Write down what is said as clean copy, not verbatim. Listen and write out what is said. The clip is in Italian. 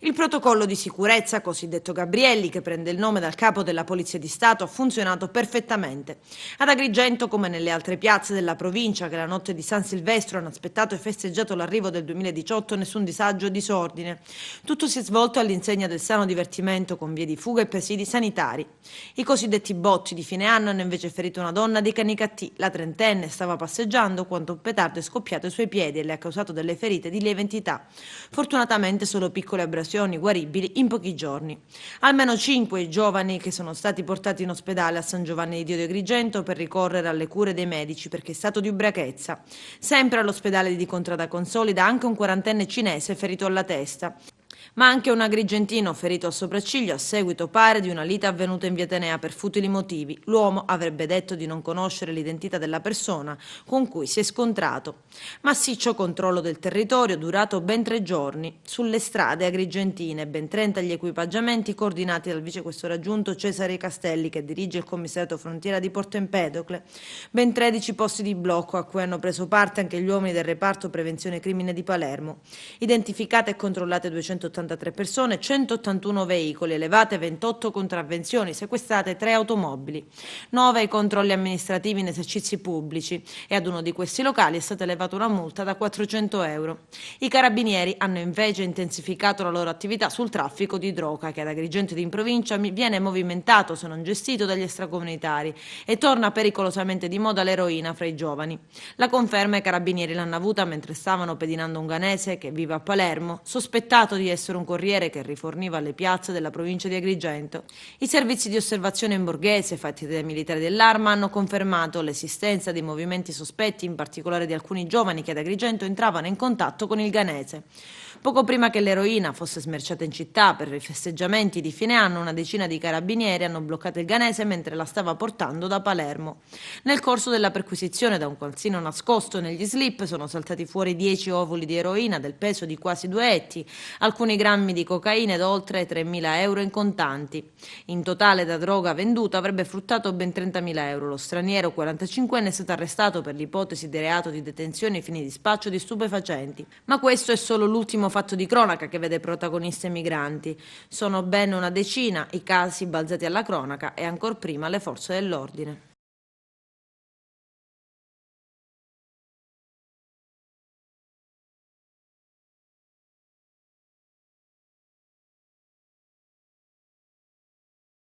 Il protocollo di sicurezza, cosiddetto Gabrielli, che prende il nome dal capo della Polizia di Stato, ha funzionato perfettamente. Ad Agrigento, come nelle altre piazze della provincia che la notte di San Silvestro hanno aspettato e festeggiato l'arrivo del 2018, nessun disagio o disordine. Tutto si è svolto all'insegna del sano divertimento, con vie di fuga e presidi sanitari. I cosiddetti botti di fine anno hanno invece ferito una donna di Canicattì. La trentenne stava passeggiando quando un petardo è scoppiato ai suoi piedi e le ha causato delle ferite di lieve entità. Fortunatamente solo piccole abrasioni guaribili in pochi giorni. Almeno 5 i giovani che sono stati portati in ospedale a San Giovanni di Dio di Agrigento per ricorrere alle cure dei medici perché è stato di ubriachezza. Sempre all'ospedale di Contrada Consolida anche un quarantenne cinese ferito alla testa, ma anche un agrigentino ferito al sopracciglio a seguito, pare, di una lite avvenuta in via Atenea per futili motivi. L'uomo avrebbe detto di non conoscere l'identità della persona con cui si è scontrato. Massiccio controllo del territorio durato ben 3 giorni. Sulle strade agrigentine ben 30 gli equipaggiamenti coordinati dal vicequestore aggiunto Cesare Castelli, che dirige il commissariato frontiera di Porto Empedocle. Ben 13 posti di blocco a cui hanno preso parte anche gli uomini del reparto prevenzione crimine di Palermo. Identificate e controllate 283 persone, 181 veicoli, elevate 28 contravvenzioni, sequestrate 3 automobili, 9 i controlli amministrativi in esercizi pubblici e ad uno di questi locali è stata elevata una multa da 400 euro. I carabinieri hanno invece intensificato la loro attività sul traffico di droga, che ad Agrigento ed in provincia viene movimentato se non gestito dagli extracomunitari, e torna pericolosamente di moda l'eroina fra i giovani. La conferma i carabinieri l'hanno avuta mentre stavano pedinando un ghanese che vive a Palermo, sospettato di essere un corriere che riforniva le piazze della provincia di Agrigento. I servizi di osservazione in borghese fatti dai militari dell'Arma hanno confermato l'esistenza di movimenti sospetti, in particolare di alcuni giovani che ad Agrigento entravano in contatto con il ghanese. Poco prima che l'eroina fosse smerciata in città per i festeggiamenti di fine anno, una decina di carabinieri hanno bloccato il ghanese mentre la stava portando da Palermo. Nel corso della perquisizione, da un calzino nascosto negli slip sono saltati fuori 10 ovuli di eroina del peso di quasi 2 etti, alcuni grammi di cocaina ed oltre 3.000 euro in contanti. In totale, da droga venduta avrebbe fruttato ben 30.000 euro. Lo straniero 45enne è stato arrestato per l'ipotesi di reato di detenzione ai fini di spaccio di stupefacenti. Ma questo è solo l'ultimo fatto di cronaca che vede protagoniste migranti. Sono ben una decina i casi balzati alla cronaca e ancor prima le forze dell'ordine.